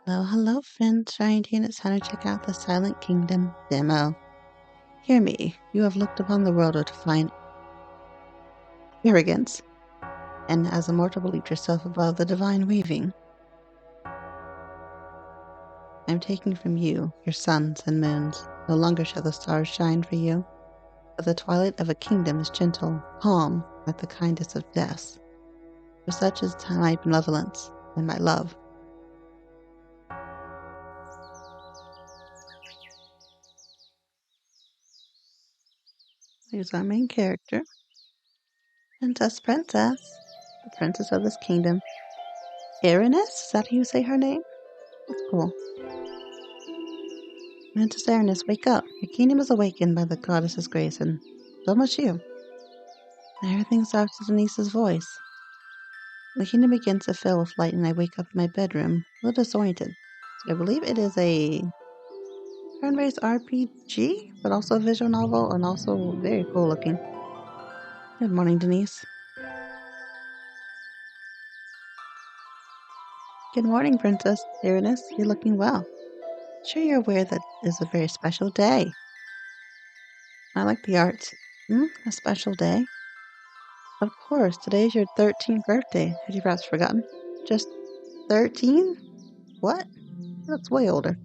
Hello, friend. Schrient, it's time to check out the Silent Kingdom demo. Hear me. You have looked upon the world with fine arrogance, and as a mortal believed yourself above the divine weaving. I am taking from you your suns and moons. No longer shall the stars shine for you, but the twilight of a kingdom is gentle, calm, like the kindest of deaths. For such is my benevolence and my love. Here's our main character. Princess, the princess of this kingdom. Aranus? Is that how you say her name? That's cool. Princess Aranus, wake up. Your kingdom is awakened by the goddess's grace, and so must you. And everything starts with Denise's voice. The kingdom begins to fill with light, and I wake up in my bedroom, a little disoriented. I believe it is a turn-based RPG, but also a visual novel, and also very cool looking. Good morning, Denise. Good morning, Princess Aranus. You're looking well. Sure you're aware that it is a very special day. I like the arts. A special day? Of course, today is your 13th birthday. Had you perhaps forgotten? Just 13? What? That's way older.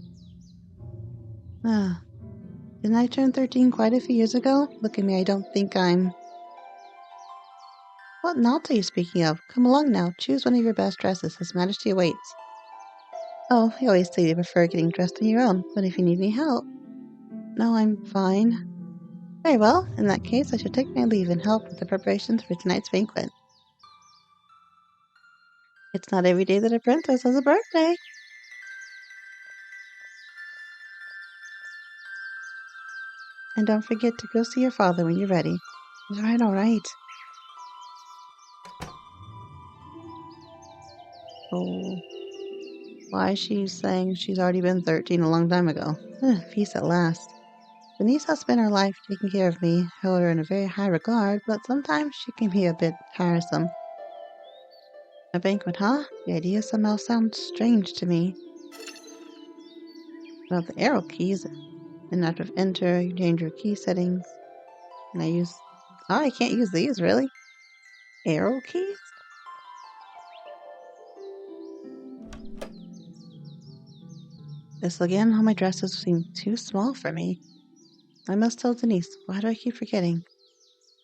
Didn't I turn 13 quite a few years ago? Look at me, I don't think I'm... What knot are you speaking of? Come along now, choose one of your best dresses. His Majesty awaits. Oh, you always say you prefer getting dressed on your own, but if you need any help... No, I'm fine. Very well, in that case, I shall take my leave and help with the preparations for tonight's banquet. It's not every day that a princess has a birthday. And don't forget to go see your father when you're ready. All right. Oh, why is she saying she's already been 13 a long time ago? Peace at last. Denise has spent her life taking care of me, held her in a very high regard, but sometimes she can be a bit tiresome. A banquet, huh? The idea somehow sounds strange to me. Well, the arrow keys, and after enter, you change your key settings. And I can't use these, really? Arrow keys? This again, all my dresses seem too small for me. I must tell Denise. Why do I keep forgetting?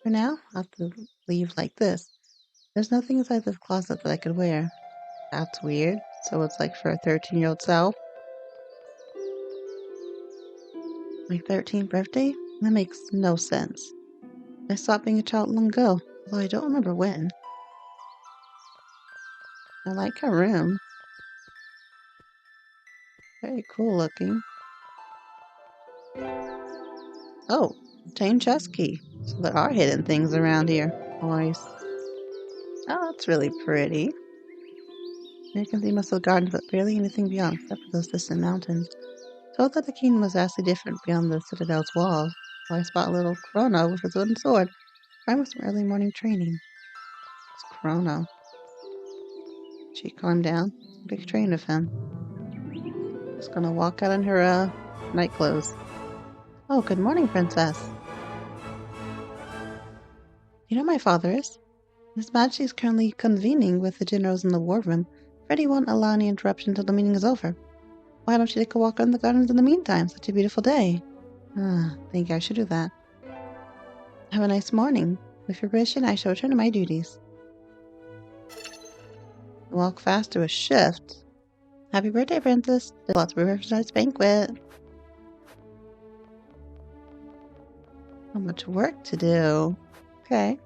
For now, I'll have to leave like this. There's nothing inside this closet that I could wear. That's weird. So it's like for a 13-year-old self. My 13th birthday? That makes no sense. I stopped being a child long ago, although I don't remember when. I like her room. Very cool looking. Oh, obtain chest key. So there are hidden things around here. Nice. Oh, that's really pretty. You can see most of the gardens, but barely anything beyond, except for those distant mountains. Told that the kingdom was vastly different beyond the citadel's walls. I spot little Chrono with his wooden sword. Time was some early morning training. It's Chrono. She calmed down. Big train of him. Just gonna walk out in her night clothes. Oh, good morning, princess. You know my father is? His Majesty is currently convening with the generals in the war room. Freddy won't allow any interruption until the meeting is over. Why don't you take a walk around the gardens in the meantime? Such a beautiful day. Think I should do that. Have a nice morning. With your permission, I shall return to my duties. Walk fast to a shift. Happy birthday, princess. There's lots of prepare for tonight's banquet. So much work to do. Okay.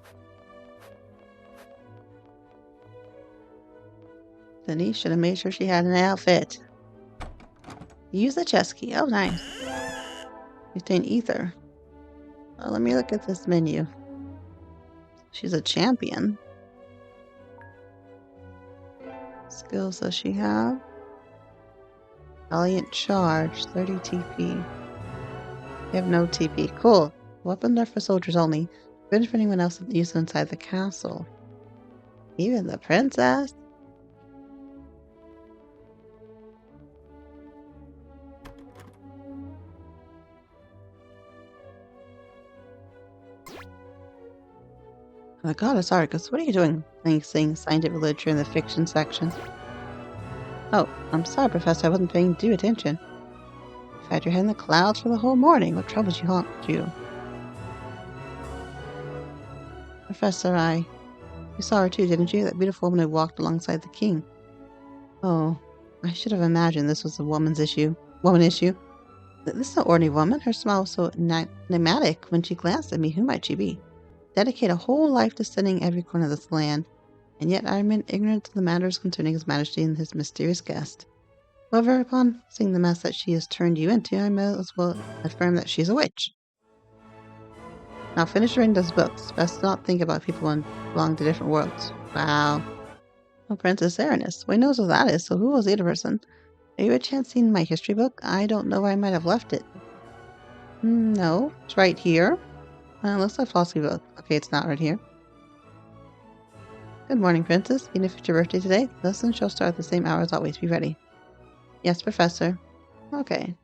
Denise should have made sure she had an outfit. Use the chest key. Oh, nice. Retain ether. Oh, let me look at this menu. She's a champion. Skills does she have? Valiant Charge, 30 TP. You have no TP. Cool. Weapons are for soldiers only. Forbidden for anyone else to use inside the castle. Even the princess? The goddess Arcus, what are you doing? Saying scientific literature in the fiction section. Oh, I'm sorry, Professor, I wasn't paying due attention. You've had your head in the clouds for the whole morning. What troubles you? Professor, you saw her too, didn't you? That beautiful woman who walked alongside the king. Oh, I should have imagined this was a woman issue. This is no ordinary woman. Her smile was so enigmatic when she glanced at me. Who might she be? Dedicate a whole life to studying every corner of this land, and yet I remain ignorant of the matters concerning His Majesty and his mysterious guest. However, upon seeing the mess that she has turned you into, I may as well affirm that she's a witch. Now finish reading those books. Best not think about people who belong to different worlds. Wow. Oh, Princess Aranis. Well, he knows what that is, so who was the other person? Are you a chance seen my history book? I don't know where I might have left it. No, it's right here. Looks like philosophy book. Okay, it's not right here. Good morning, Princess. Even if it's your birthday today, the lesson shall start at the same hour as always. Be ready. Yes, Professor. Okay.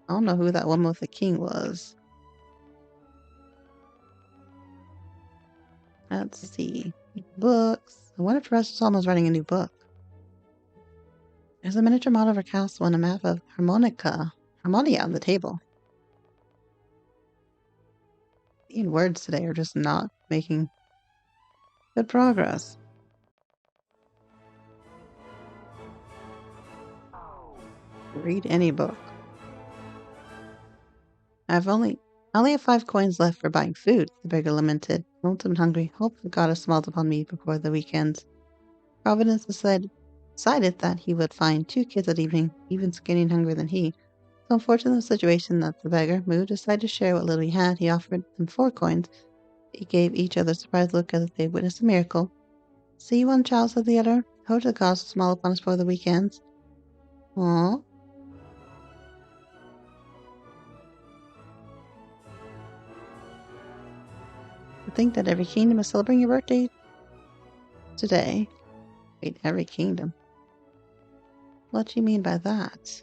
I don't know who that woman with the king was. Let's see. Books. I wonder if Professor Solomon's writing a new book. There's a miniature model of her castle and a map of Harmonia on the table. These words today are just not making good progress. Read any book. I only have 5 coins left for buying food, the beggar lamented. Lonesome and hungry, hope the goddess smiled upon me before the weekends. Providence decided that he would find 2 kids that evening, even skinny and hungrier than he. So unfortunate the situation that the beggar, moved, decided to share what little he had. He offered them 4 coins. They gave each other a surprised look as if they witnessed a miracle. See, one child, said the other. Hope the goddess will smile upon us for the weekends. Aww. I think that every kingdom is celebrating your birthday today. Wait, every kingdom? What do you mean by that?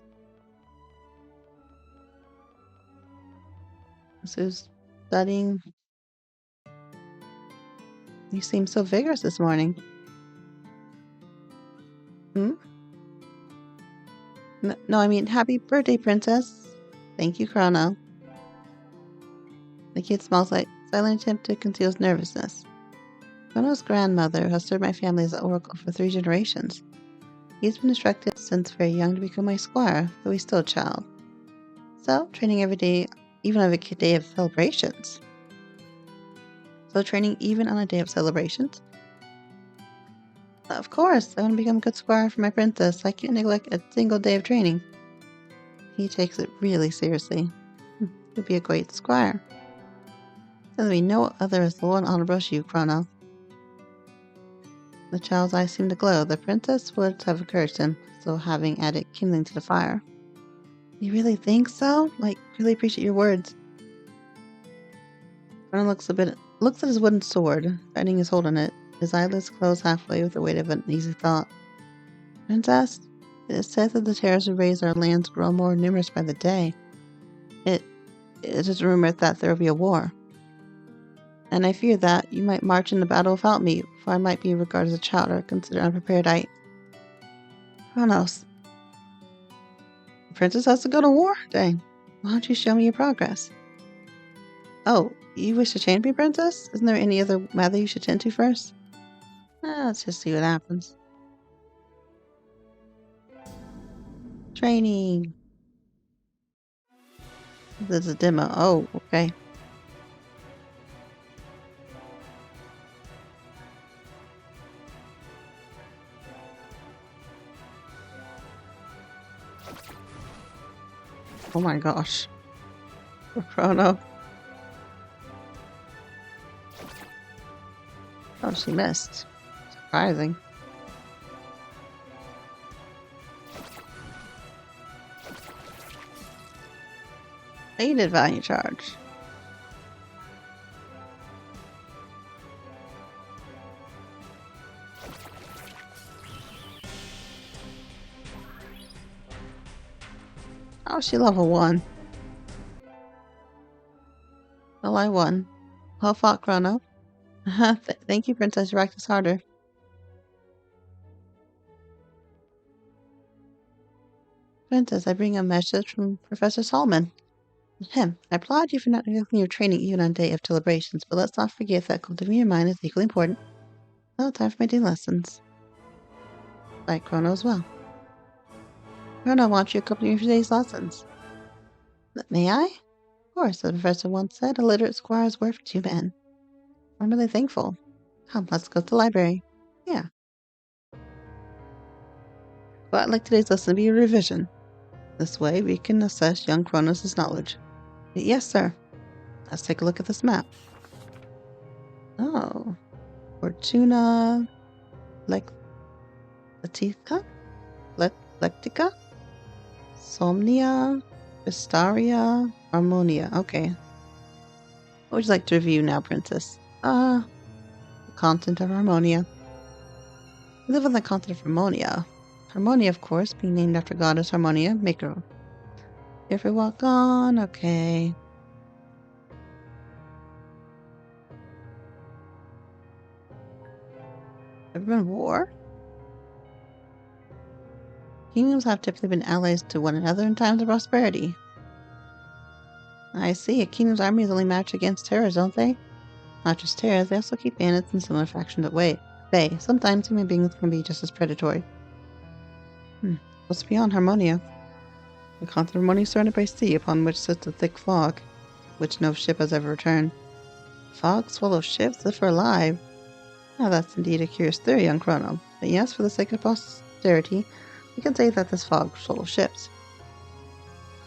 Who's studying? You seem so vigorous this morning. No, I mean, happy birthday, Princess. Thank you, Chrono. The kid smiles like silent attempt to conceal his nervousness. Chrono's grandmother has served my family as an oracle for 3 generations. He's been instructed since very young to become my squire, though he's still a child. So, training every day, even on a day of celebrations. Of course, I want to become a good squire for my princess. I can't neglect a single day of training. He takes it really seriously. He'll be a great squire. There'll be no other as loyal and honorable as you, Chrono. The child's eyes seemed to glow. The princess would have encouraged him, so having added kindling to the fire. You really think so? Really appreciate your words. Chrono looks at his wooden sword, tightening his hold on it. His eyelids closed halfway with the weight of an easy thought. Princess, it is said that the terrors who raise our lands grow more numerous by the day. It is rumored that there will be a war. And I fear that you might march into battle without me, for I might be regarded as a child or considered unprepared. Kronos. The princess has to go to war? Dang. Why don't you show me your progress? Oh, you wish to change me, princess? Isn't there any other matter you should tend to first? Let's just see what happens. Training. There's a demo. Oh, okay. Oh my gosh. For Chrono. Oh, she missed. Surprising. Aided value charge. Oh, she level 1. Well, I won. Well fought, Chrono. Thank you, Princess. You practice harder. Princess, I bring a message from Professor Solomon. Him. I applaud you for not neglecting your training even on day of celebrations, but let's not forget that cultivating your mind is equally important. Well, time for my day lessons. Like Chrono as well. Chrono wants you to accompany today's lessons. May I? Of course, the professor once said, a literate squire is worth two men. I'm really thankful. Come, let's go to the library. Yeah. Well, I'd like today's lesson to be a revision. This way, we can assess young Kronos' knowledge. Yes, sir. Let's take a look at this map. Oh. Fortuna... Lectica? Lectica? Somnia? Vistaria? Harmonia. Okay. What would you like to review now, Princess? The continent of Harmonia. We live on the continent of Harmonia. Harmonia, of course, being named after goddess Harmonia, maker. If we walk on, okay. Ever been war? Kingdoms have typically been allies to one another in times of prosperity. I see. A kingdom's armies only match against terrors, don't they? Not just terrors, they also keep bandits and similar factions at bay. Sometimes human beings can be just as predatory. What's beyond Harmonia? The continent of Harmonia is surrounded by sea, upon which sits a thick fog, which no ship has ever returned. Fog swallows ships as if we're alive. Now that's indeed a curious theory, young Chrono. But yes, for the sake of posterity, we can say that this fog swallows ships.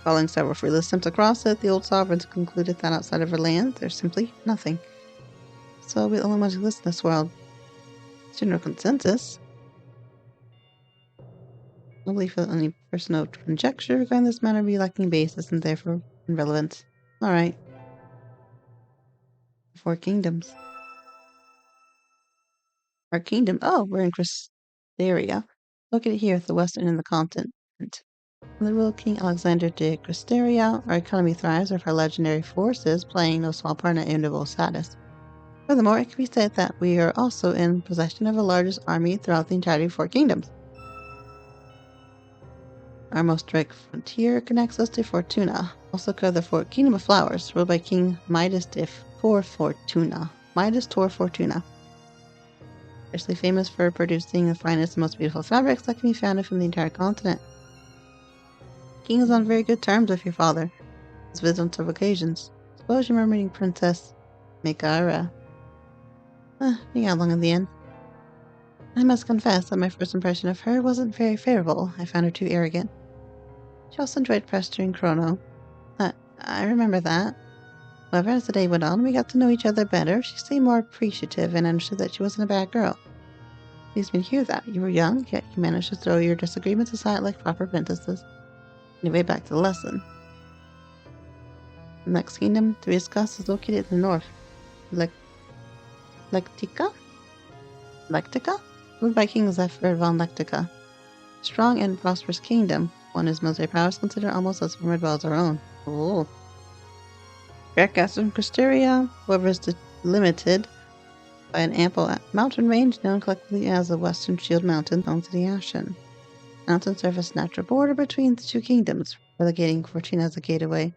Following several fruitless attempts across it, the old sovereigns concluded that outside of our land, there's simply nothing. So we only want to exist in this world. General consensus. No belief that any personal conjecture regarding this matter be lacking basis and therefore irrelevant. Alright. Four kingdoms. Our kingdom. Oh, we're in Cristeria. Located here at the western end of the continent. The real King Alexander de Cristeria, our economy thrives with our legendary forces playing no small part in our enviable status. Furthermore, it can be said that we are also in possession of the largest army throughout the entirety of four kingdoms. Our most direct frontier connects us to Fortuna, also called the Kingdom of Flowers, ruled by King Midas Tor Fortuna. Especially famous for producing the finest and most beautiful fabrics that can be found from the entire continent. The king is on very good terms with your father. He's visited on several occasions. Suppose you remember meeting Princess Megara. We got along in the end. I must confess that my first impression of her wasn't very favorable. I found her too arrogant. She also enjoyed pestering Chrono. I remember that. However, as the day went on, we got to know each other better. She seemed more appreciative and understood that she wasn't a bad girl. Pleased me to hear that. You were young, yet you managed to throw your disagreements aside like proper princesses. Anyway, back to the lesson. The next kingdom to be discussed is located in the north. Lectica? Ruled by King Zephyr von Lectica. Strong and prosperous kingdom. One whose military powers considered almost as formidable as our own. Oh. Faircast from Cristeria, however, is limited by an ample mountain range known collectively as the Western Shield Mountains, home to the Ashen. Mountains serve as a natural border between the two kingdoms, relegating Fortuna as a gateway.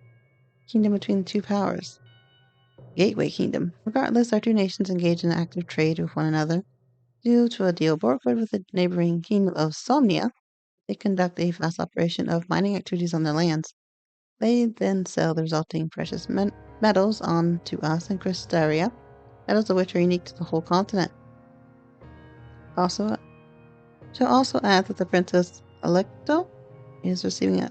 Kingdom between the two powers. Gateway Kingdom. Regardless, our two nations engage in active trade with one another. Due to a deal brokered with the neighboring kingdom of Somnia, they conduct a vast operation of mining activities on their lands. They then sell the resulting precious metals on to us in Cristeria, metals of which are unique to the whole continent. Shall also add that the Princess Alecto is receiving an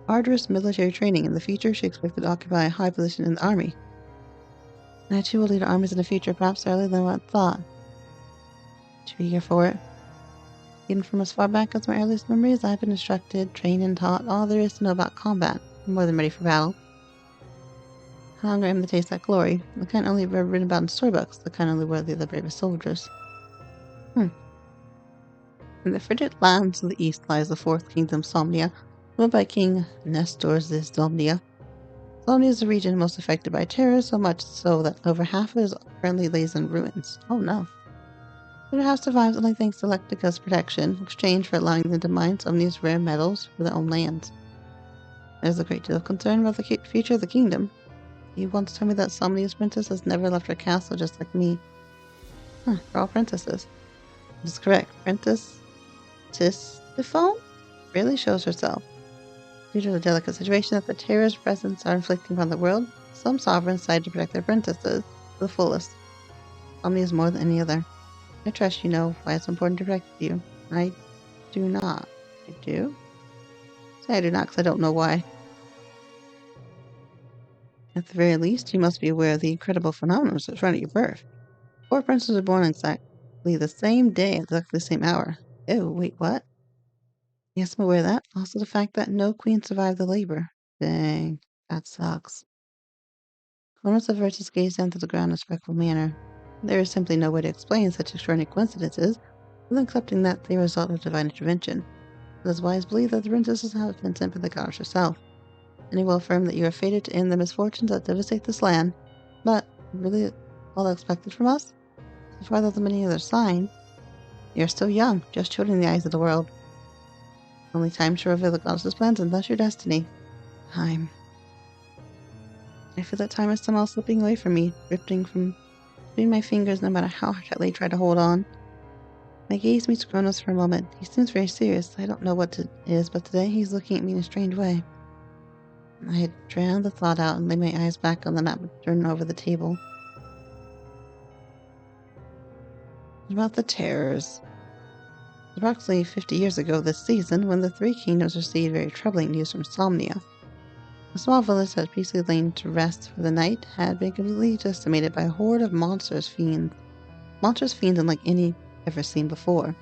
arduous military training. In the future, she expected to occupy a high position in the army. And she will lead armies in the future, perhaps earlier than what I thought. Too eager for it. Even from as far back as my earliest memories, I've been instructed, trained, and taught all there is to know about combat. I'm more than ready for battle. How hungry I am to taste that glory. The kind only ever written about in storybooks, the kind only worthy of the bravest soldiers. In the frigid lands of the east lies the fourth kingdom, Somnia, ruled by King Nestor Zizdomnia. Bologna is the region most affected by terror, so much so that over half of it currently lays in ruins. Oh no. It has survived only thanks to Electrica's protection, in exchange for allowing them to mine some of these rare metals for their own lands. There's a great deal of concern about the future of the kingdom. You once told me that Somnia's princess has never left her castle, just like me. Huh, they're all princesses. That's correct. Princess Tistiphone really shows herself. Due to the delicate situation that the terrorist presence are inflicting upon the world, some sovereigns decide to protect their princesses to the fullest. Somnia is more than any other. I trust you know why it's important to protect you. I do not. I do? Say I do not, because I don't know why. At the very least, you must be aware of the incredible phenomenon that surrounded your birth. 4 princes were born exactly the same day at exactly the same hour. Oh, wait, what? Yes, I'm aware of that. Also the fact that no queen survived the labor. Dang, that sucks. Kronos averts his gaze down to the ground in a respectful manner. There is simply no way to explain such extraordinary coincidences without accepting that they are a result of divine intervention. It is wise to believe that the princesses have been sent by the goddess herself. Many will affirm that you are fated to end the misfortunes that devastate this land, but really all expected from us? So far there's many other sign. You are still young, just children in the eyes of the world. Only time to reveal the goddess's plans and thus your destiny. Time. I feel that time is somehow slipping away from me, drifting from between my fingers no matter how tightly I try to hold on. My gaze meets Kronos for a moment. He seems very serious. I don't know what it is, but today he's looking at me in a strange way. I had drowned the thought out and laid my eyes back on the map turned over the table. About the terrors. Approximately 50 years ago this season, when the 3 kingdoms received very troubling news from Somnia. A small village that had peacefully lain to rest for the night had been completely decimated by a horde of monstrous fiends unlike any ever seen before.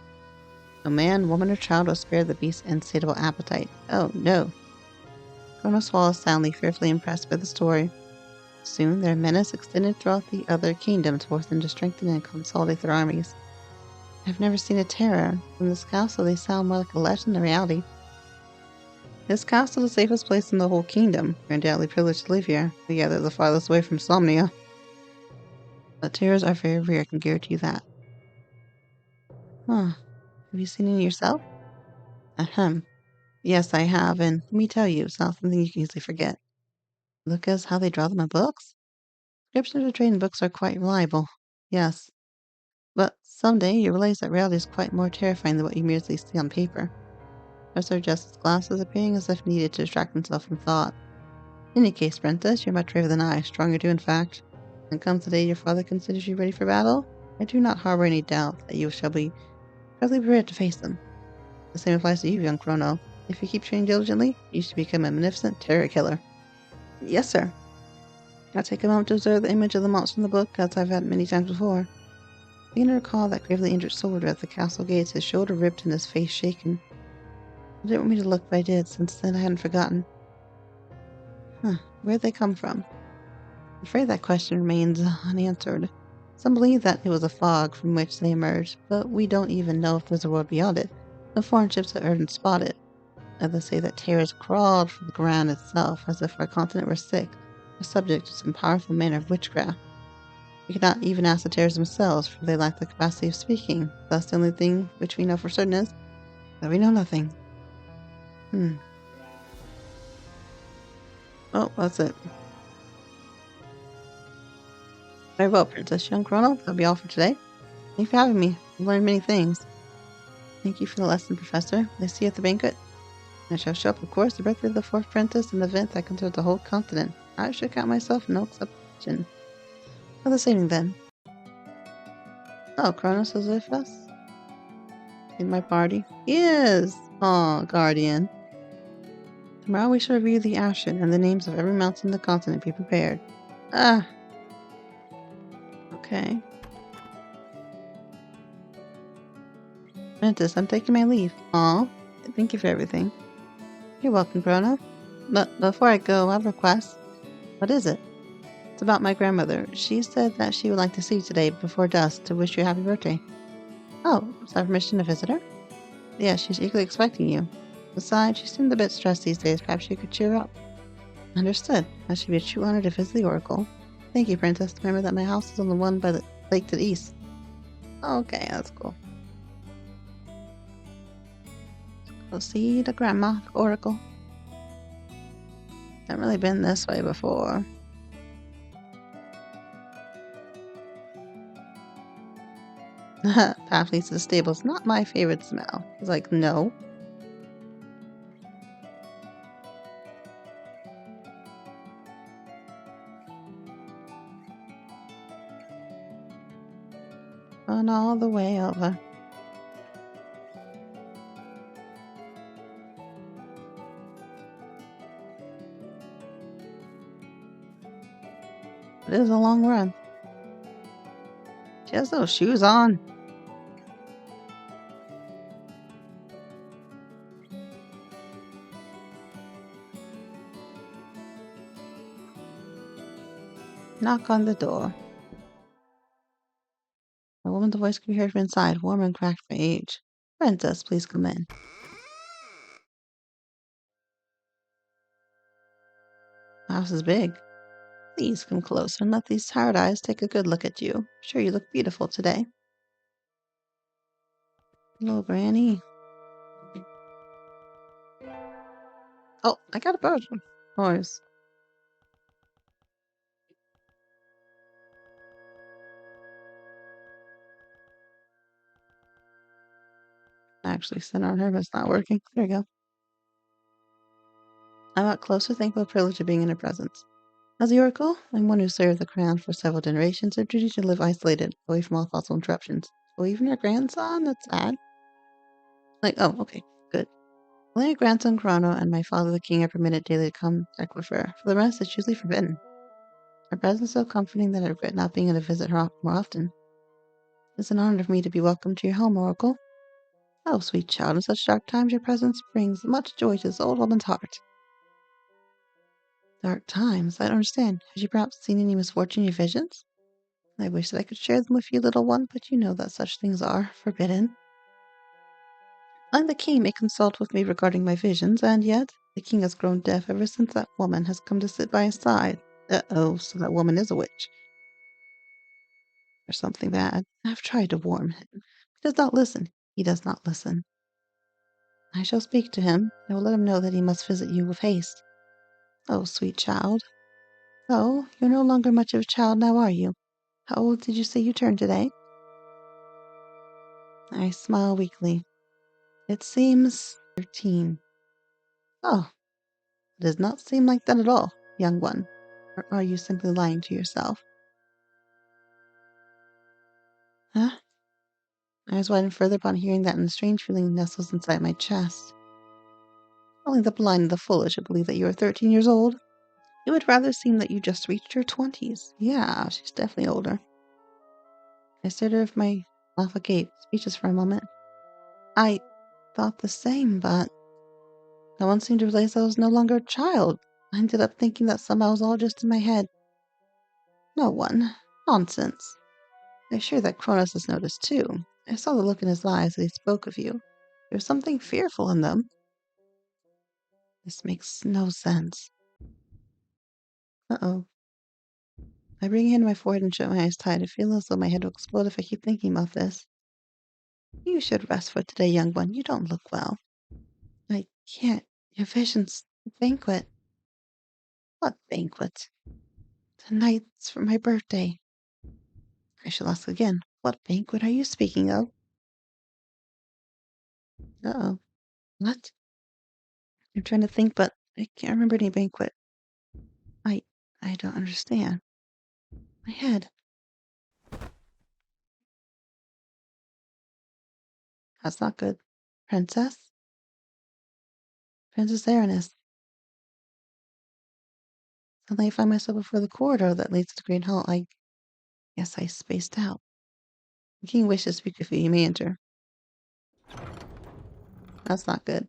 No man, woman, or child was spared the beast's insatiable appetite. Oh no. Kronos swallowed soundly, fearfully impressed by the story. Soon their menace extended throughout the other kingdoms, forcing them to strengthen and consolidate their armies. I've never seen a terror. From this castle they sound more like a legend than reality. This castle is the safest place in the whole kingdom. You're undoubtedly privileged to live here. Together the farthest away from Somnia. But terrors are very rare, I can guarantee you that. Huh. Have you seen any yourself? Ahem. Yes, I have, and let me tell you, it's not something you can easily forget. Look at how they draw them in books. Descriptions portrayed in books are quite reliable. Yes. But someday you realize that reality is quite more terrifying than what you merely see on paper. Professor adjusts his glasses, appearing as if needed to distract himself from thought. In any case, Princess, you're much braver than I, stronger too, in fact. When it comes the day your father considers you ready for battle, I do not harbor any doubt that you shall be perfectly prepared to face them. The same applies to you, young Chrono. If you keep training diligently, you should become a magnificent terror killer. Yes, sir. I'll take a moment to observe the image of the monster in the book, as I've had many times before. I begin to recall that gravely injured soldier at the castle gates, his shoulder ripped and his face shaken. I didn't want me to look, but I did. Since then, I hadn't forgotten. Where'd they come from? I'm afraid that question remains unanswered. Some believe that it was a fog from which they emerged, but we don't even know if there's a world beyond it. No foreign ships have ever spotted. Others say that terrors crawled from the ground itself, as if our continent were sick, or subject to some powerful manner of witchcraft. We cannot even ask the terrors themselves, for they lack the capacity of speaking. Thus, the only thing which we know for certain is that we know nothing. Oh, that's it. Very well, Princess Young Chrono. That'll be all for today. Thank you for having me. I've learned many things. Thank you for the lesson, Professor. I see you at the banquet. I shall show up, of course, the birthday of the 4th princess, an event that concerns the whole continent. I should count myself no exception. Well, this evening, then. Oh, Kronos is with us? In my party? Yes! Aw, Guardian. Tomorrow we shall review the action and the names of every mountain in the continent. Be prepared. Ah! Okay. Princess, I'm taking my leave. Aw, thank you for everything. You're welcome, Chrono. But before I go, I have a request. What is it? It's about my grandmother. She said that she would like to see you today before dusk to wish you a happy birthday. Oh, is that permission to visit her? Yeah, she's eagerly expecting you. Besides, she seemed a bit stressed these days. Perhaps you could cheer up. Understood. That should be a true honor to visit the Oracle. Thank you, Princess. Remember that my house is on the one by the lake to the east. Okay, that's cool. Go see the grandma, the Oracle. Haven't really been this way before. Path leads to the stables. Not my favorite smell. He's like, no. Run all the way over. It is a long run. She has those shoes on. Knock on the door. A woman's voice could be heard from inside, warm and cracked by age. Princess, please come in. The house is big. Please come closer and let these tired eyes take a good look at you. I'm sure you look beautiful today. Hello, Granny. Oh, I got a bird. Horse. Actually, sent on her, but it's not working. There we go. I got closer, thankful the privilege of being in her presence. As the Oracle, I'm one who served the crown for several generations, her duty to live isolated, away from all possible interruptions. Oh, even your grandson? That's sad. Like, oh, okay, good. Only my grandson Chrono and my father the king are permitted daily to come check with her. For the rest, it's usually forbidden. Her presence is so comforting that I regret not being able to visit her more often. It's an honor for me to be welcomed to your home, Oracle. Oh, sweet child, in such dark times your presence brings much joy to this old woman's heart. Dark times? I don't understand. Has she perhaps seen any misfortune in your visions? I wish that I could share them with you, little one, but you know that such things are forbidden. And the king may consult with me regarding my visions, and yet the king has grown deaf ever since that woman has come to sit by his side. Uh-oh, so that woman is a witch. Or something bad. I've tried to warn him. He does not listen. He does not listen. I shall speak to him. I will let him know that he must visit you with haste. Oh, sweet child. Oh, you're no longer much of a child now, are you? How old did you say you turned today? I smile weakly. It seems 13. Oh, it does not seem like that at all, young one. Or are you simply lying to yourself? Huh? Eyes widen further upon hearing that, and a strange feeling nestles inside my chest. Only the blind and the foolish would believe that you are 13 years old. It would rather seem that you just reached your 20s. Yeah, she's definitely older. I stared at her with my mouth agape, speechless for a moment. I thought the same, but no one seemed to realize I was no longer a child. I ended up thinking that somehow it was all just in my head. No one. Nonsense. I'm sure that Cronus has noticed too. I saw the look in his eyes as he spoke of you. There was something fearful in them. This makes no sense. Uh-oh. I bring a hand to my forehead and shut my eyes tight. I feel as though my head will explode if I keep thinking about this. You should rest for today, young one. You don't look well. I can't. Your vision's banquet. What banquet? Tonight's for my birthday. I shall ask again. What banquet are you speaking of? Uh-oh. What? I'm trying to think, but I can't remember any banquet. I I don't understand. My head. That's not good. Princess? Princess Aranus. Suddenly I find myself before the corridor that leads to the great hall. I guess I spaced out. The king wishes to speak with you. You may enter. That's not good.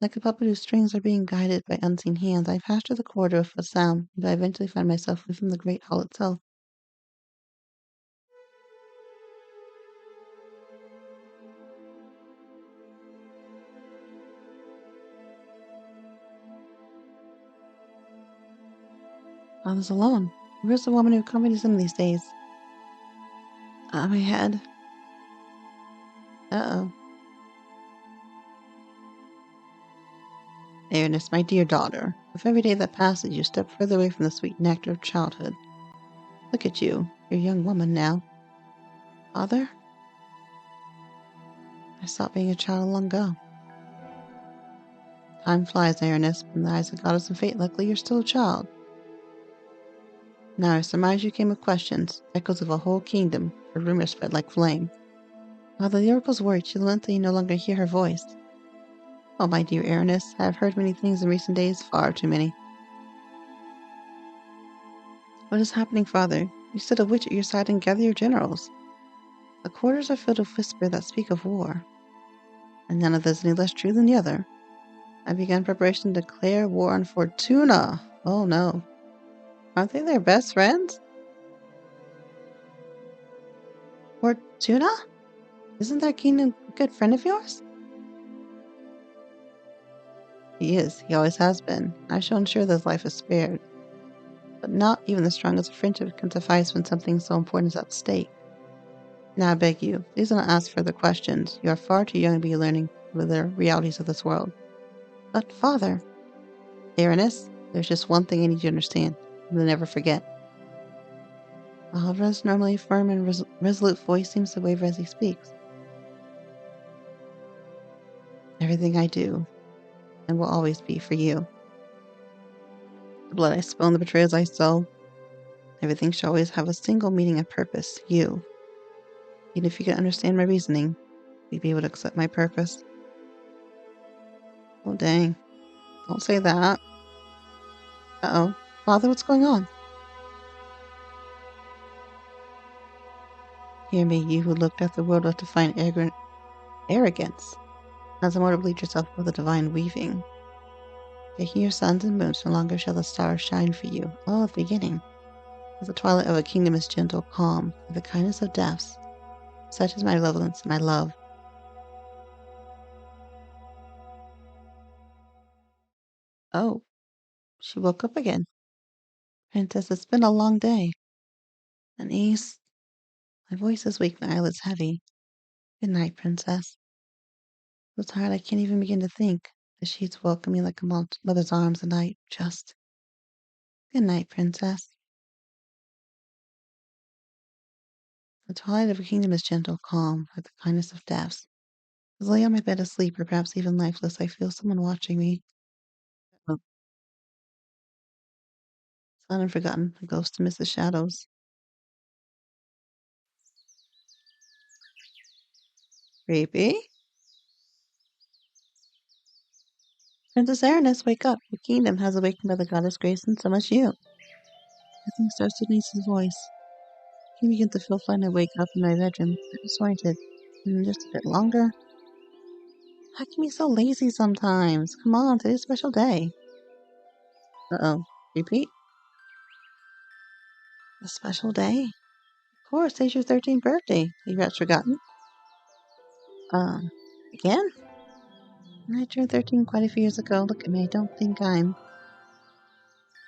Like a puppet whose strings are being guided by unseen hands, I passed through the corridor with a sound, but I eventually find myself within the great hall itself. Father's alone. Where's the woman who accompanies him these days? My head. Uh-oh. Ernest, my dear daughter, with every day that passes, you step further away from the sweet nectar of childhood. Look at you. You're a young woman now. Father? I stopped being a child long ago. Time flies, Ernest, but in the eyes of goddess and fate, luckily you're still a child. Now I surmise you came with questions, echoes of a whole kingdom, for rumors spread like flame. Father, the oracle's worried she learned that you no longer hear her voice. Oh, my dear Ernest, I have heard many things in recent days, far too many. What is happening, Father? You set a witch at your side and gather your generals. The quarters are filled with whispers that speak of war, and none of this any less true than the other. I began preparation to declare war on Fortuna. Oh no. Aren't they their best friends? Fortuna? Isn't their kingdom a good friend of yours? He is. He always has been. I shall ensure that his life is spared. But not even the strongest of friendship can suffice when something so important is at stake. Now I beg you, please do not ask further questions. You are far too young to be learning the realities of this world. But, Father, Ernest, there's just one thing I need you to understand. You will never forget. Alva's normally firm and resolute voice seems to waver as he speaks. Everything I do, and will always be for you. The blood I spill and the betrayals I sow, everything shall always have a single meaning and purpose, you. Even if you can understand my reasoning, you'd be able to accept my purpose. Oh, dang. Don't say that. Uh-oh. Father, what's going on? Hear me, you who looked at the world with defiant arrogance, as a mortal believed yourself of the divine weaving. Taking your suns and moons, no longer shall the stars shine for you. Oh, the beginning. As the twilight of a kingdom is gentle, calm, with the kindness of deaths, such is my benevolence, my love. Oh, she woke up again. Princess, it's been a long day. Anise, my voice is weak, my eyelids heavy. Good night, Princess. So tired I can't even begin to think. The sheets welcome me like a mother's arms, and I just... Good night, Princess. The twilight of a kingdom is gentle, calm, like the kindness of deaths. As I lay on my bed asleep, or perhaps even lifeless, I feel someone watching me. Oh, silent and forgotten, a ghost amidst the shadows. Creepy. Princess Aranus, wake up. Your kingdom has awakened by the goddess grace, and so must you. Nothing starts to Denise's voice. I begin to feel fine. I wake up in my bedroom, disappointed. Just a bit longer. How can you be so lazy sometimes? Come on, today's a special day. Uh-oh. Repeat. A special day? Of course, today's your 13th birthday. Have you perhaps forgotten? Again? I turned 13 quite a few years ago. Look at me, I don't think I'm...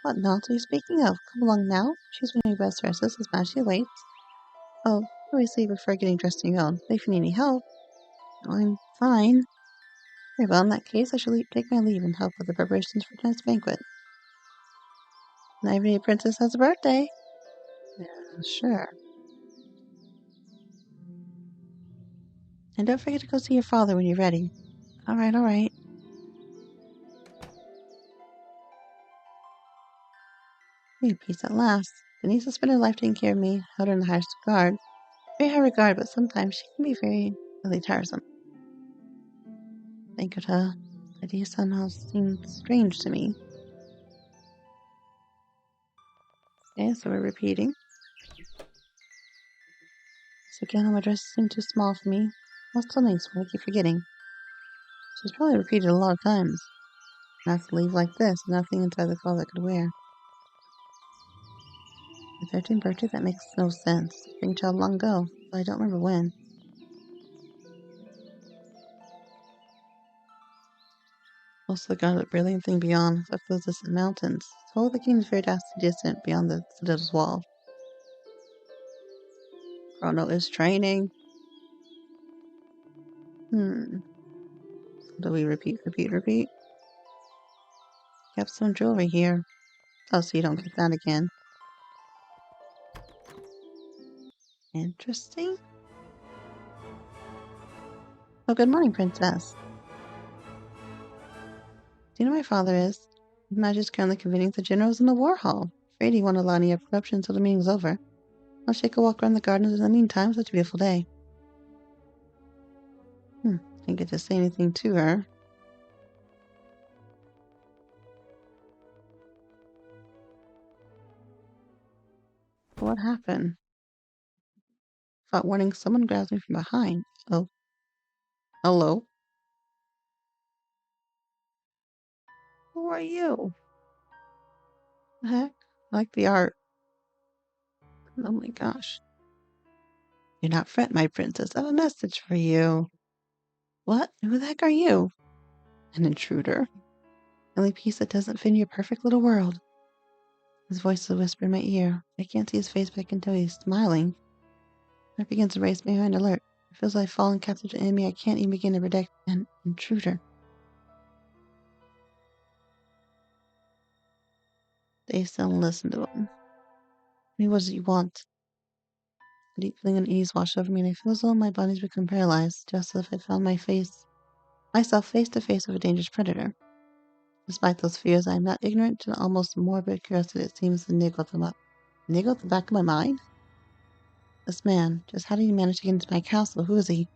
What nonsense are you speaking of? Come along now. Choose one of your best dresses as much as she waits. Oh, always leave before getting dressed on your own. If you need any help, I'm fine. Very well, in that case, I shall take my leave and help with the preparations for tonight's banquet. And every princess has a birthday. Yeah, sure. And don't forget to go see your father when you're ready. All right, all right. Hey, peace at last. Denise has spent her life taking care of me, held her in the highest regard. Very high regard, but sometimes she can be really tiresome. Think of her. The idea somehow seemed strange to me. Okay, so we're repeating. So again, all my dresses seem too small for me. What's so nice? What I keep forgetting? She's probably repeated a lot of times. I have to leave like this, nothing inside the closet I could wear. My 13th birthday? That makes no sense. Spring child long ago, but I don't remember when. Also the god of the brilliant thing beyond, of those distant mountains. All the kingdom's very vastly distant beyond the citadel's wall. Chrono is training. Do we repeat? Have some jewelry here. Oh, so you don't get that again. Interesting. Oh, good morning, princess. Do you know who my father is? His Majesty's currently convening the generals in the war hall. Afraid he won't allow any corruption until the meeting's over. I'll take a walk around the gardens in the meantime. Such a beautiful day. Didn't get to say anything to her. What happened? Without warning, someone grabs me from behind. Oh. Hello? Who are you? The heck? I like the art. Oh my gosh. Do not fret, my princess. I have a message for you. What? Who the heck are you? An intruder. The only piece that doesn't fit in your perfect little world. His voice is a whisper in my ear. I can't see his face, but I can tell he's smiling. I begin to race behind alert. It feels like I've fallen captive to an enemy I can't even begin to predict. An intruder. They still listen to him. What does he want? A deep feeling of unease washed over me, and I feel as though my body's become paralyzed, just as if I'd found myself face to face with a dangerous predator. Despite those fears, I am not ignorant to the almost morbid curiosity that seems to niggle at the back of my mind? This man, just how did he manage to get into my castle? Who is he?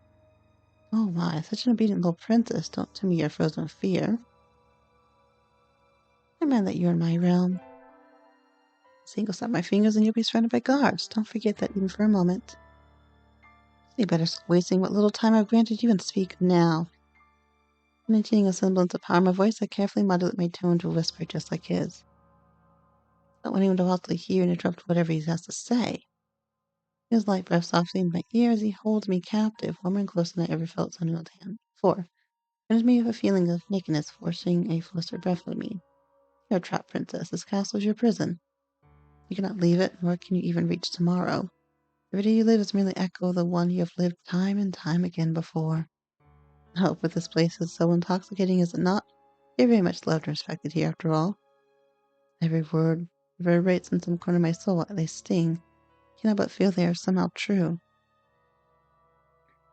Oh my, such an obedient little princess. Don't tell me you're frozen with fear. I meant that you're in my realm. Single snap my fingers and you'll be surrounded by guards. Don't forget that even for a moment. You better stop wasting what little time I've granted you and speak now. Maintaining a semblance of power in my voice, I carefully modulate my tone to a whisper just like his. Not wanting him to wildly hear and interrupt whatever he has to say. His light breath softly in my ear as he holds me captive, warmer and closer than I ever felt on his hand before. Enters me with a feeling of nakedness, forcing a flustered breath from me. You're a trapped princess. This castle is your prison. You cannot leave it, nor can you even reach tomorrow. Every day you live is merely echo of the one you have lived time and time again before. Oh, but this place is so intoxicating, is it not? You're very much loved and respected here, after all. Every word reverberates in some corner of my soul while they sting. I cannot but feel they are somehow true.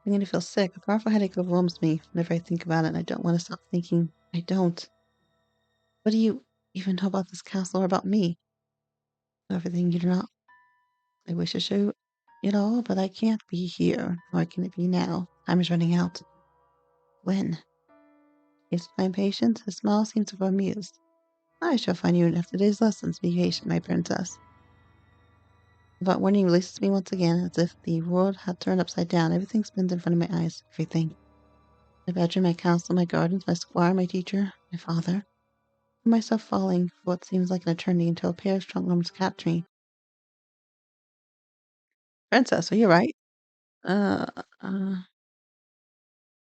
I begin to feel sick. A powerful headache overwhelms me whenever I think about it, and I don't want to stop thinking. I don't. What do you even know about this castle or about me? Everything you do not. I wish to show you it all, but I can't be here, nor can it be now. Time is running out. When? Yes, my impatience, his smile seems to grow amused. I shall find you after today's lessons. Be patient, my princess. Without warning, releases me once again, as if the world had turned upside down. Everything spins in front of my eyes. Everything. My bedroom, my castle, my gardens, my squire, my teacher, my father. I find myself falling for what seems like an eternity until a pair of strong arms capture me. Princess, are you right? Uh, uh...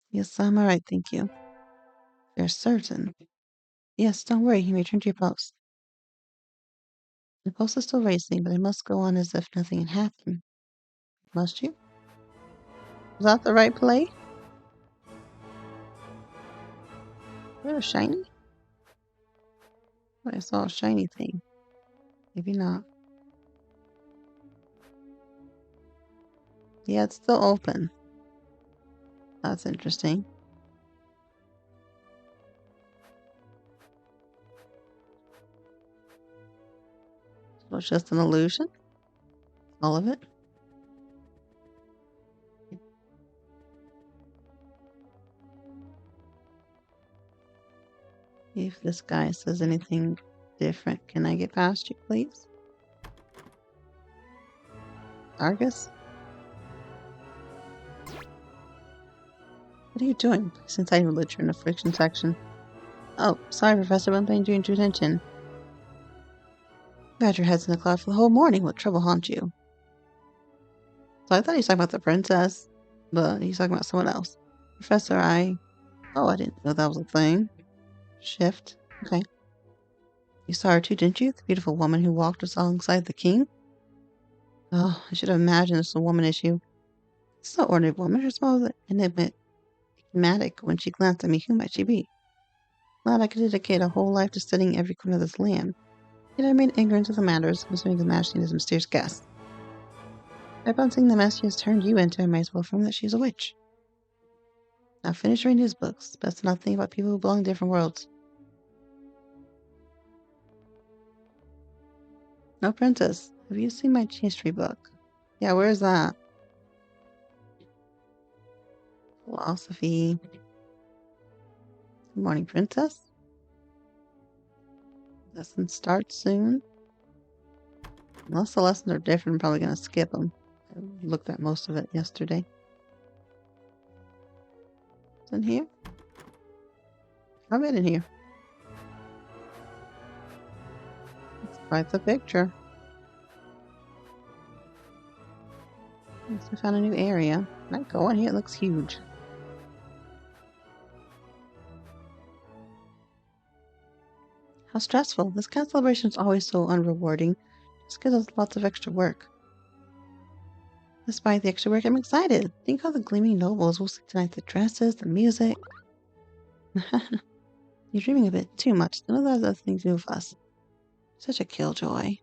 Yes, I'm alright, thank you. You're certain? Yes, don't worry, you may return to your post. The pulse is still racing, but I must go on as if nothing had happened. Must you? Was that the right play? Was it shiny? I saw a shiny thing. Maybe not. Yeah, it's still open. That's interesting. So it's just an illusion? All of it? If this guy says anything different, can I get past you, please? Argus? What are you doing? Since I even lit you in the friction section. Oh, sorry, Professor, but I'm paying too attention. You had your heads in the cloud for the whole morning. What trouble haunt you? So I thought he was talking about the princess, but he's talking about someone else. Professor, Oh, I didn't know that was a thing. Shift. Okay. You saw her too, didn't you? The beautiful woman who walked us alongside the king? Oh, I should have imagined it's a woman issue. It's no ordinary woman. Her smile was enigmatic when she glanced at me. Who might she be? Glad I could dedicate a whole life to studying every corner of this land. Yet I remain ignorant of the matters concerning the majesty of this mysterious guest. Upon seeing the mess she has turned you into, I might as well affirm that she is a witch. Now finish reading his books. Best to not think about people who belong in different worlds. No, Princess. Have you seen my history book? Yeah, where's that? Philosophy. Good morning, Princess. Lesson starts soon. Unless the lessons are different, I'm probably going to skip them. I looked at most of it yesterday. It's in here? I've been in here. It's quite the picture. I found a new area. Might go in here, it looks huge. How stressful. This kind of celebration is always so unrewarding. Just gives us lots of extra work. Despite the extra work, I'm excited. Think how the gleaming nobles will see tonight. The dresses, the music. You're dreaming a bit too much. None of those other things move us. Such a killjoy.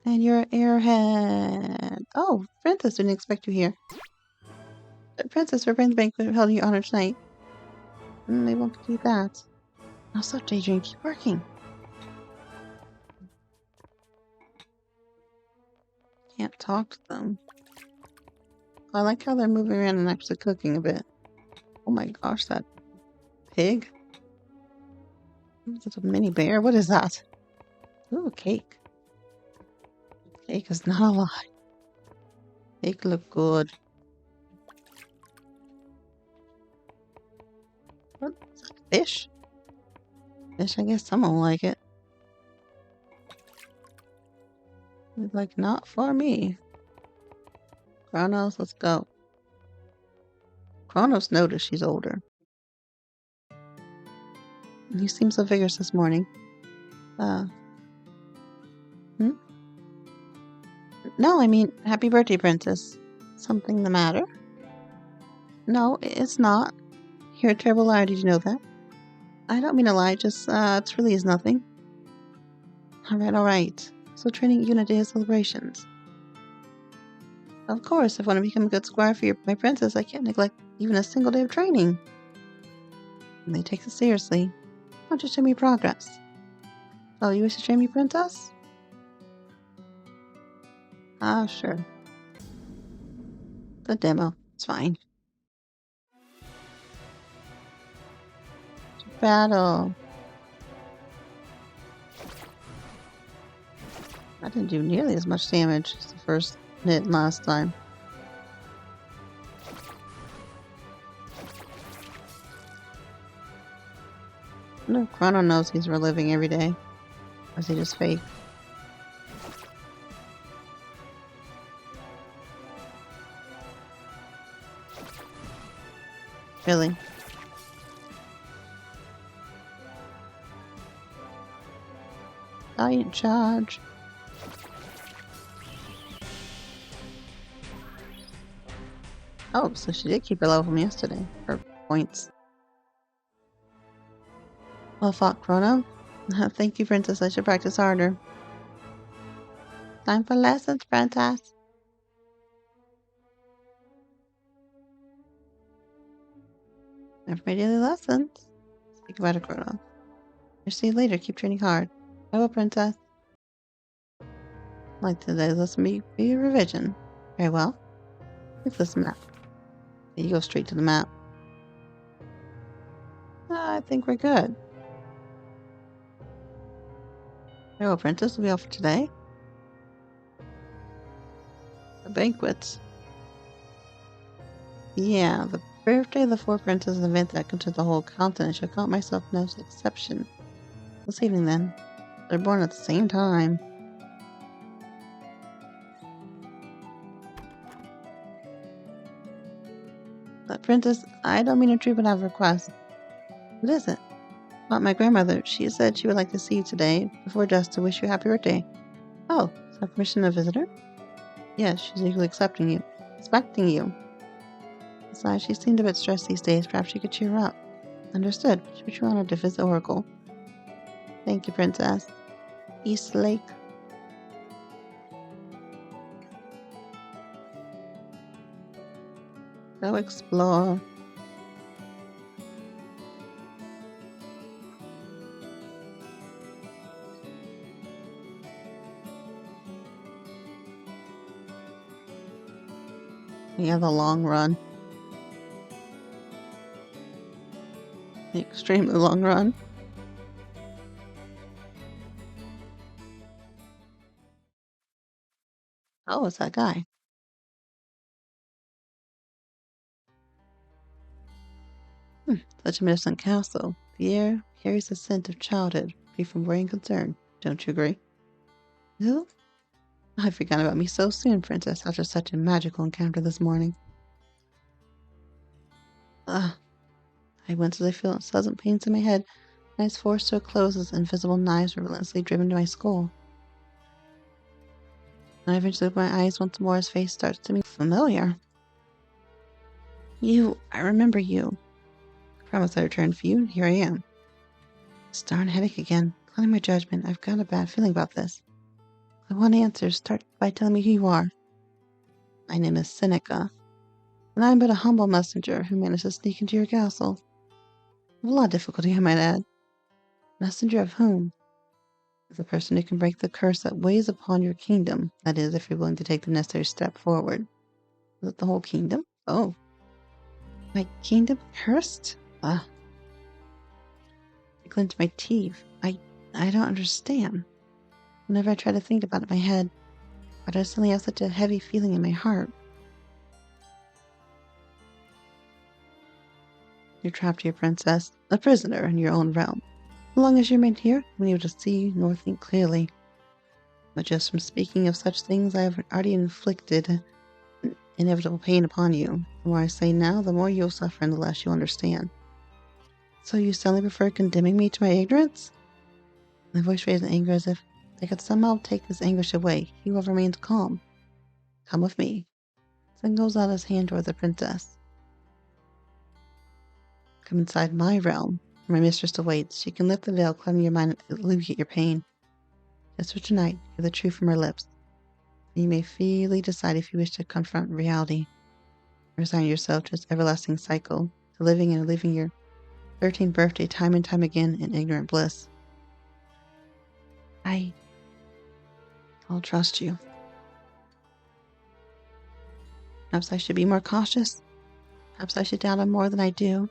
And you're an airhead. Oh, Princess, didn't expect you here. Princess, we're bringing the banquet held in your honor tonight. They won't do that. Now stop daydreaming, keep working. Can't talk to them. I like how they're moving around and actually cooking a bit. Oh my gosh, that pig. It's a mini bear. What is that? Ooh, cake. Cake is not a lie. Cake look good. What? Is that fish? Fish, I guess someone will like it. It's like, not for me. Kronos, let's go. Kronos noticed she's older. You seem so vigorous this morning. No, I mean, happy birthday, Princess. Something the matter? No, it's not. You're a terrible liar, did you know that? I don't mean to lie, just, it really is nothing. Alright. So training you in a day of celebrations. Of course, if I want to become a good squire for my princess, I can't neglect even a single day of training. And they take it seriously. Not just show me progress. Oh, you wish to train me, Princess? Ah, sure. The demo. It's fine. Battle. I didn't do nearly as much damage as the first hit last time. No, Chrono knows he's reliving every day. Or is he just fake? Really? Giant charge. Oh, so she did keep her level from yesterday. Her points. Well fought, Chrono. Thank you, Princess. I should practice harder. Time for lessons, Princess. Time for my daily lessons. Speak about it, Chrono. I'll see you later. Keep training hard. Farewell, Princess. Like today's lesson be a revision. Very well. Look at this map. You go straight to the map. I think we're good. Farewell, Princess. Will be all for today. The banquets. Yeah, the birthday of the four princes is an event that concerns the whole continent. I shall count myself no exception. This evening, then. They're born at the same time. But, Princess, I don't mean to intrude, but I have a request. What is it? But my grandmother, she said she would like to see you today before dusk to wish you a happy birthday. Oh, is that permission to visit her? Yes, she's eagerly expecting you. Besides, she seemed a bit stressed these days. Perhaps you could cheer her up. Understood. Would you honored to visit Oracle? Thank you, Princess. East Lake. Go explore. Yeah, the long run. The extremely long run. Oh, it's that guy. Such a magnificent castle. The air carries the scent of childhood, free from worry and concern. Don't you agree? Who? I forgot about me so soon, Princess, after such a magical encounter this morning. Ah, I went as I felt pleasant pains in my head, and I was forced to close as invisible knives were relentlessly driven into my skull. And I eventually opened my eyes once more. His face starts to be familiar. I remember you. I promised I'd return for you, and here I am. This darn headache again. Clouding my judgment. I've got a bad feeling about this. I want answers. Start by telling me who you are. My name is Seneca, and I'm but a humble messenger who managed to sneak into your castle. With a lot of difficulty, I might add. Messenger of whom? The person who can break the curse that weighs upon your kingdom. That is, if you're willing to take the necessary step forward. Is it the whole kingdom? Oh. My kingdom cursed? I clench my teeth. I don't understand. Whenever I try to think about it in my head, but I suddenly have such a heavy feeling in my heart. You're trapped here, Princess, a prisoner in your own realm. As long as you remain here, I'm able to see nor think clearly. But just from speaking of such things, I have already inflicted inevitable pain upon you. The more I say now, the more you'll suffer and the less you'll understand. So you suddenly prefer condemning me to my ignorance? My voice raised in anger as if they could somehow take this anguish away. He will remain calm. Come with me. Then goes out his hand toward the princess. Come inside my realm, where my mistress awaits. She can lift the veil, cleansing your mind, and alleviate your pain. Just for tonight, hear the truth from her lips. And you may freely decide if you wish to confront reality. Resign yourself to its everlasting cycle, to living and leaving your 13th birthday time and time again in ignorant bliss. I'll trust you. Perhaps I should be more cautious. Perhaps I should doubt him more than I do.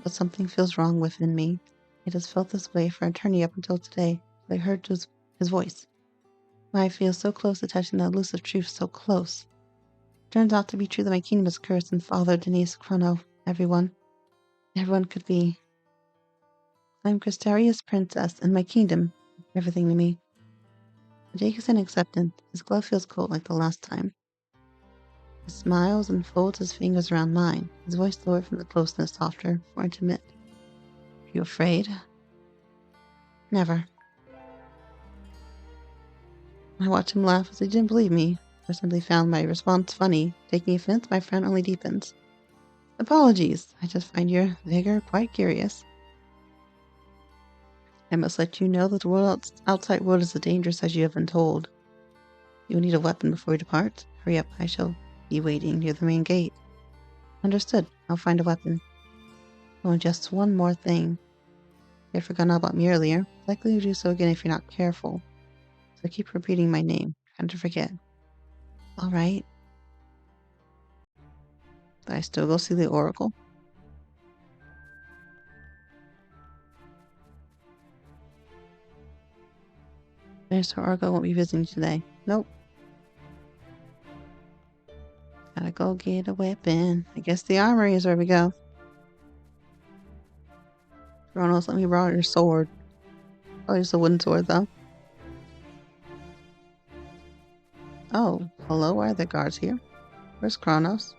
But something feels wrong within me. It has felt this way for eternity up until today. I heard his voice. Why I feel so close to touching the elusive truth so close. It turns out to be true that my kingdom is cursed, and Father, Denise, Chrono, everyone could be. I'm Crystaria's princess, and my kingdom, everything to me. Jake is an acceptance. His glove feels cold like the last time. He smiles and folds his fingers around mine, his voice lower from the closeness, softer, more intimate. Are you afraid? Never. I watched him laugh as he didn't believe me, or simply found my response funny. Taking offense, my frown only deepens. Apologies, I just find your vigor quite curious. I must let you know that the outside world is as dangerous as you have been told. You will need a weapon before you depart. Hurry up, I shall be waiting near the main gate. Understood, I'll find a weapon. Oh, and just one more thing. You had forgotten all about me earlier. Likely to do so again if you're not careful. So keep repeating my name. Trying to forget. Alright. But I still go see the Oracle. Mr. Oracle won't be visiting today. Nope. Gotta go get a weapon. I guess the armory is where we go. Kronos, let me borrow your sword. Oh, just a wooden sword, though. Oh, hello, why are the guards here? Where's Kronos?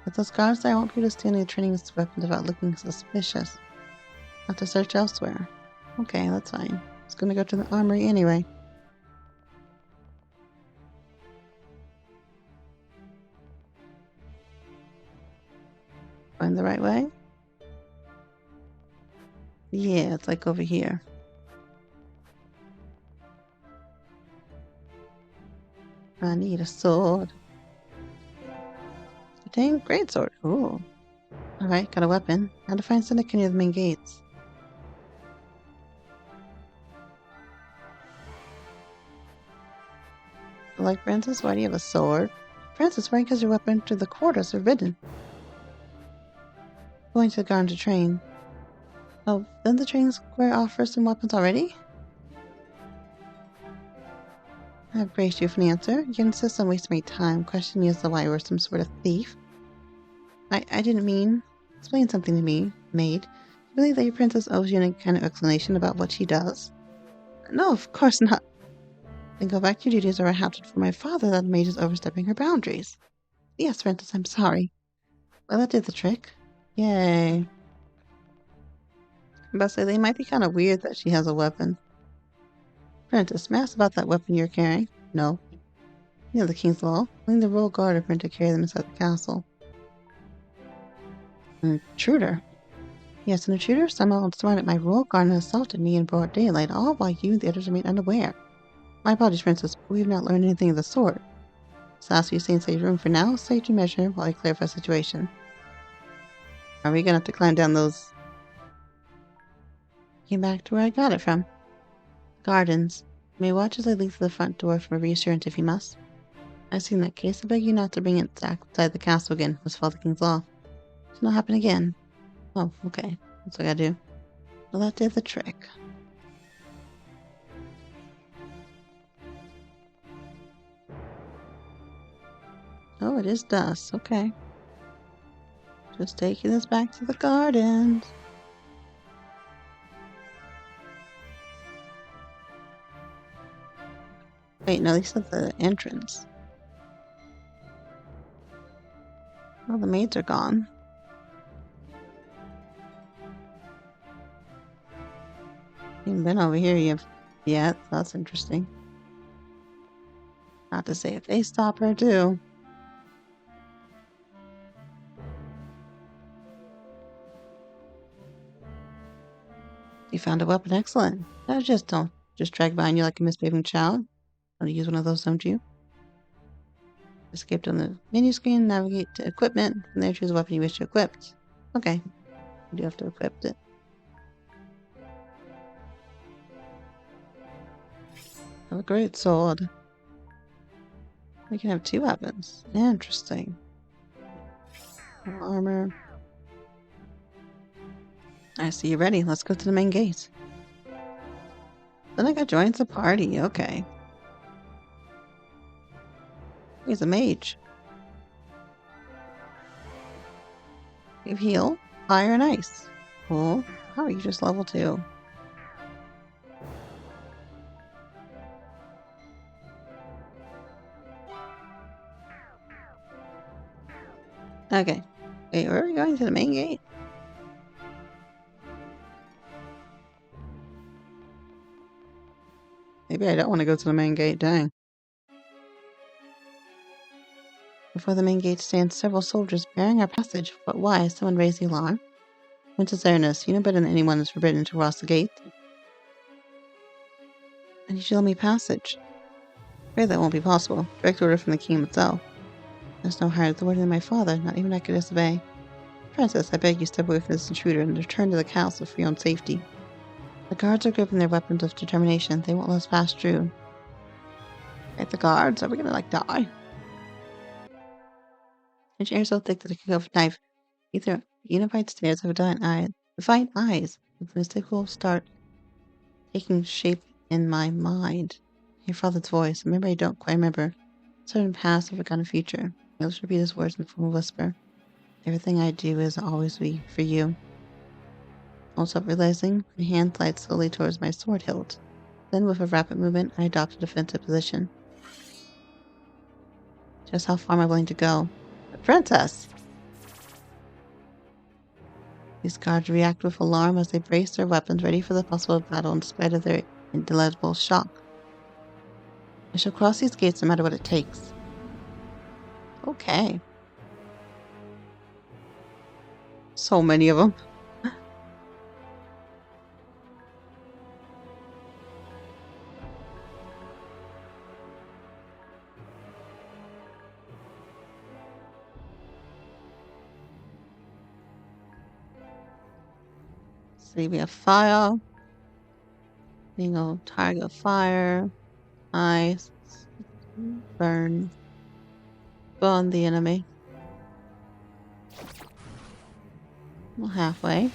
With those guards there, I won't be able to stand there training this weapon without looking suspicious. I'll have to search elsewhere. Okay, that's fine. I was gonna go to the armory anyway. Going the right way? Yeah, it's like over here. I need a sword. Dang, great sword. Ooh. Alright, got a weapon. How to find Seneca near the main gates. Like Francis, why do you have a sword? Francis, why does your weapon to the quarters forbidden? Going to the garden to train. Oh, didn't the training square offer some weapons already? I have braced you for an answer. You insist on wasting my time, questioning me as to why you were some sort of thief. I didn't mean. Explain something to me, maid. You believe that your princess owes you any kind of explanation about what she does? No, of course not. Then go back to your duties or I have to inform my father that the maid is overstepping her boundaries. Yes, Francis, I'm sorry. Well, that did the trick. Yay. But say they might be kind of weird that she has a weapon. Prentice, may I ask about that weapon you're carrying? No. You know the king's law. Only the royal guard are permitted to carry them inside the castle. An intruder? Yes, an intruder somehow surrounded my royal guard and assaulted me in broad daylight, all while you and the others remain unaware. My apologies, Princess, but we have not learned anything of the sort. So ask you to stay in safe room for now, safety measure, while I clarify the situation. Are we gonna have to climb down those? Came back to where I got it from. Gardens. You may watch as I leave to the front door for reassurance if you must. I see in that case, I beg you not to bring it outside the castle again, must follow the king's law. It should not happen again. Oh, okay. That's what I gotta do. Well, that did the trick. Oh, it is dust. Okay. Just taking this back to the gardens. Wait, no, these are the entrance. Oh, the maids are gone. You haven't been over here yet. That's interesting. Not to say if they stop her too. You found a weapon. Excellent. Now don't drag behind you like a misbehaving child. Want to use one of those, don't you? Escape on the menu screen, navigate to equipment, and there choose a weapon you wish to equip. Okay. You do have to equip it. Have a great sword. We can have two weapons. Interesting. Armor. I see you ready. Let's go to the main gate. Then I got joins the party. Okay. He's a mage. You have heal, fire, and ice. Cool. How are you just level 2? Okay. Wait, where are we going? To the main gate? Maybe I don't want to go to the main gate. Dang. Before the main gate stand several soldiers bearing our passage. But why? Someone raised the alarm. Princess Ernest, you know better than anyone is forbidden to cross the gate. And you should let me passage. Afraid that won't be possible. Direct order from the king himself. There's no higher authority than my father. Not even I could disobey. Princess, I beg you step away from this intruder and return to the castle for your own safety. The guards are gripping their weapons with determination. They won't let us pass through. At the guards? Are we gonna, die? And air so thick that it could go with a knife. Either unified stares of defiant eyes. The mystical start taking shape in my mind. Your father's voice. Remember, I don't quite remember. Certain past, a forgotten future. I'll just repeat his words in the form of a whisper. Everything I do is always be for you. Also realizing, my hand slides slowly towards my sword hilt. Then, with a rapid movement, I adopt a defensive position. Just how far am I willing to go? The princess! These guards react with alarm as they brace their weapons ready for the possible battle in spite of their indelible shock. I shall cross these gates no matter what it takes. Okay. So many of them. See, we have fire. Target fire. Ice. Burn. Burn the enemy. Well, halfway.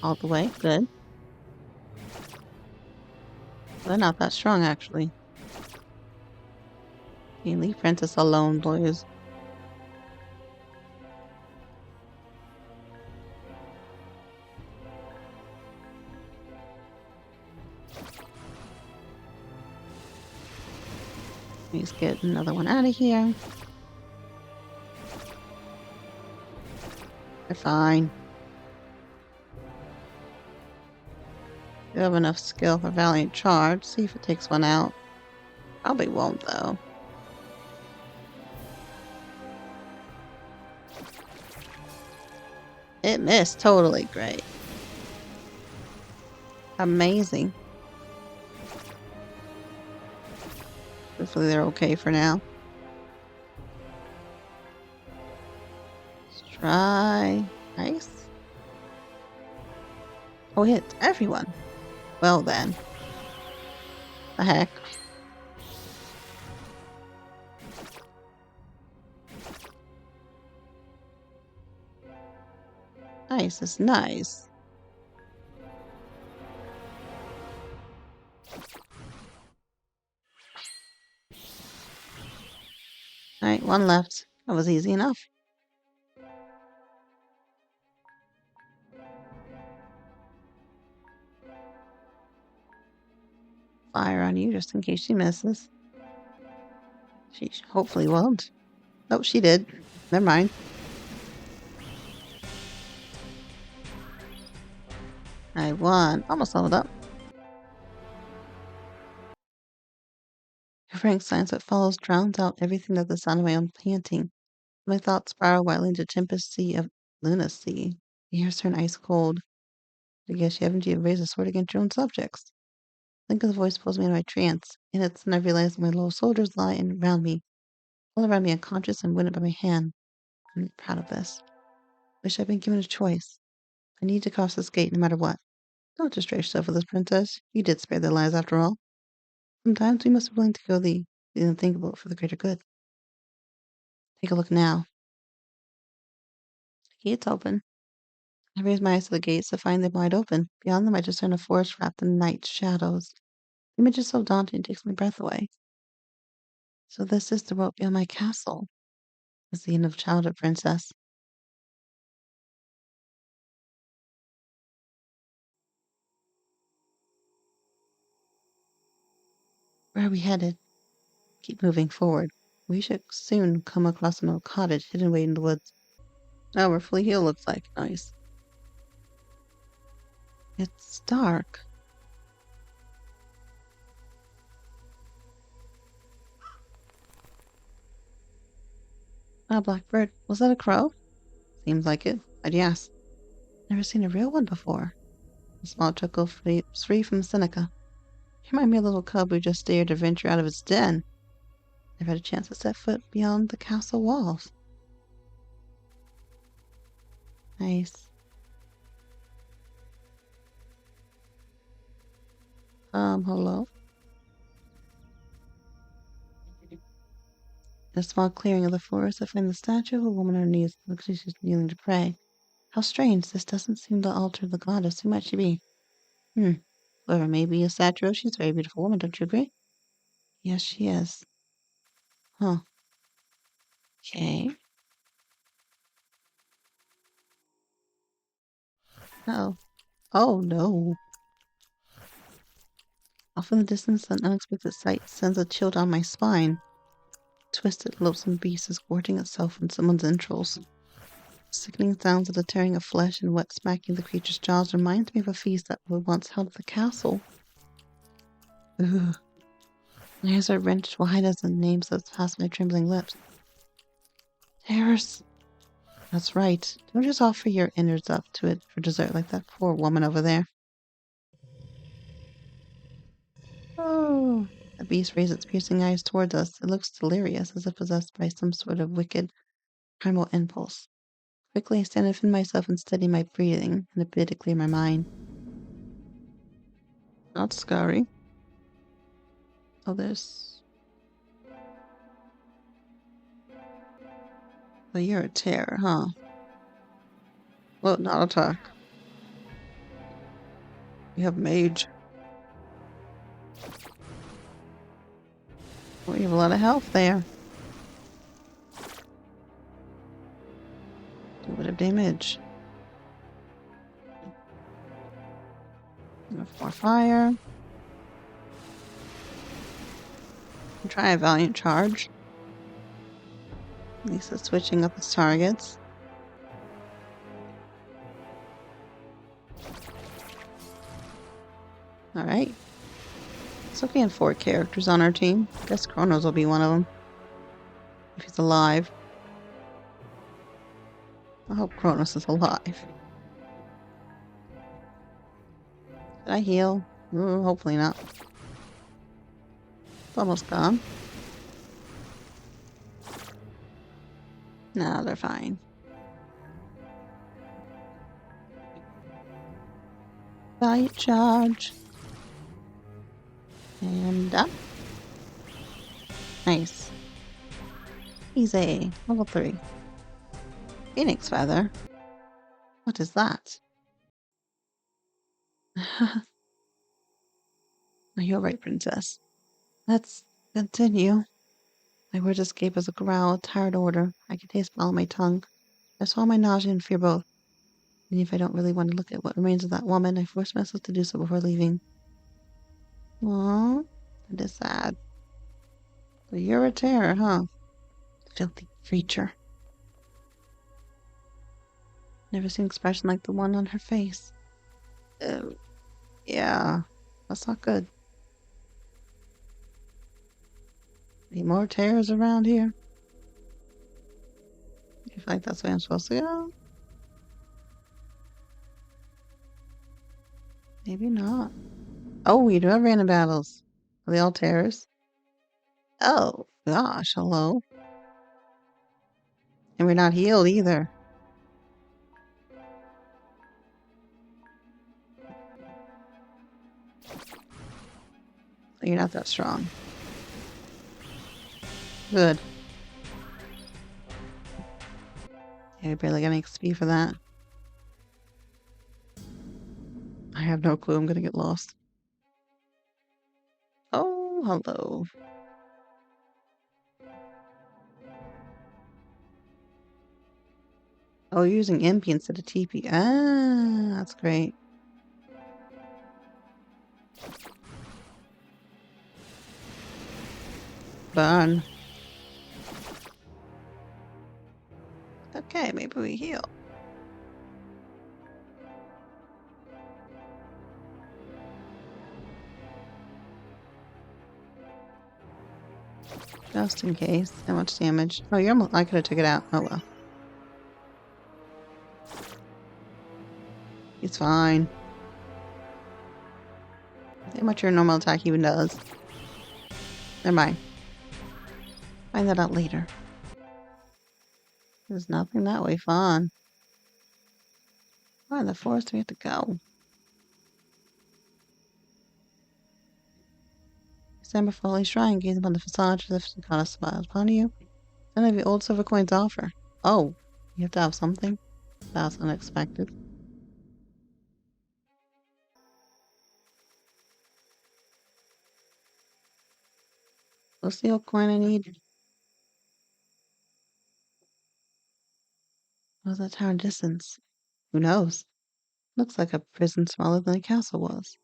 All the way. Good. They're not that strong, actually. You leave Princess alone, boys. Let's get another one out of here. They're fine. You have enough skill for Valiant Charge. See if it takes one out. Probably won't, though. It missed totally great. Amazing. Hopefully they're okay for now. Let's try ice. Oh, hit everyone. Well then. The heck. Ice is nice. Alright, one left. That was easy enough. Fire on you just in case she misses. She hopefully won't. Oh, she did. Never mind. I won. Almost leveled up. Your frank silence that follows drowns out everything that the sound of my own panting. My thoughts spiral wildly into tempest sea of lunacy. The air turned ice cold. I guess you haven't even raised a sword against your own subjects. Think of the voice pulls me into my trance. In its and I realize that my little soldiers lie around me, all around me unconscious and wounded by my hand. I'm not proud of this. Wish I'd been given a choice. I need to cross this gate no matter what. Don't distract yourself with this, princess. You did spare their lives after all. Sometimes we must be willing to go the unthinkable for the greater good. Take a look now. The gate's open. I raise my eyes to the gates to find them wide open. Beyond them, I discern a forest wrapped in night shadows. The image is so daunting, it takes my breath away. So this is the road beyond my castle. It's the end of childhood, princess. Where are we headed? Keep moving forward. We should soon come across an old cottage hidden away in the woods. Oh, where Flea Hill looks like. Nice. It's dark. Ah, blackbird. Was that a crow? Seems like it. But yes. Never seen a real one before. A small chuckle free from Seneca. You remind me of a little cub who just dared to venture out of its den. Never had a chance to set foot beyond the castle walls. Nice. Hello? In a small clearing of the forest, I find the statue of a woman on her knees. Looks like she's kneeling to pray. How strange. This doesn't seem to alter the goddess. Who might she be? Whoever may be a statue, she's a very beautiful woman, don't you agree? Yes, she is. Huh. Okay. Oh. Oh, no. Off in the distance, an unexpected sight sends a chill down my spine. Twisted, loathsome beast is gorging itself on someone's entrails. Sickening sounds of the tearing of flesh and wet smacking of the creature's jaws reminds me of a feast that was once held at the castle. Ugh. My ears are wrenched wide as the name slips past my trembling lips. Terrace. That's right. Don't just offer your innards up to it for dessert like that poor woman over there. Oh. The beast raised its piercing eyes towards us. It looks delirious, as if possessed by some sort of wicked, primal impulse. Quickly, I stand and defend myself and steady my breathing and a bit to clear my mind. Not scary. Oh, there's... Oh, you're a terror, huh? Well, not attack. You have mage. Well, you have a lot of health there. Do a bit of damage. More fire. Try a valiant charge. Lisa's switching up its targets. Alright. It's okay in 4 characters on our team. Guess Kronos will be one of them. If he's alive. I hope Kronos is alive. Did I heal? Ooh, hopefully not. It's almost gone. No, they're fine. Valiant charge. And up. Nice. Easy. Level 3. Phoenix feather. What is that? You're right, princess. Let's continue. My words escape as a growl, a tired order. I can taste all on my tongue. I swallow my nausea and fear both. And if I don't really want to look at what remains of that woman, I force myself to do so before leaving. Aww, that is sad. But you're a terror, huh? Filthy creature. Never seen an expression like the one on her face. Yeah, that's not good. Any more terrors around here? You feel like that's where I'm supposed to go? Maybe not. Oh, we do have random battles. Are they all terrors? Oh, gosh, hello. And we're not healed either. So you're not that strong. Good. Yeah, we barely got any XP for that. I have no clue. I'm gonna get lost. Oh, hello. Oh, you're using MP instead of TP. Ah, that's great. Burn. Okay, maybe we heal. Just in case. How much damage? Oh, you're almost... I could have took it out. Oh, well. It's fine. See how much your normal attack even does. Never mind. Find that out later. There's nothing that way fun. Where in the forest do we have to go? Stand before Holy Shrine, gaze upon the facade as if the goddess smiles upon you. None of your old silver coins offer. Oh, you have to have something? That's unexpected. What's the old coin I need? What's that tower distance? Who knows? Looks like a prison smaller than the castle was.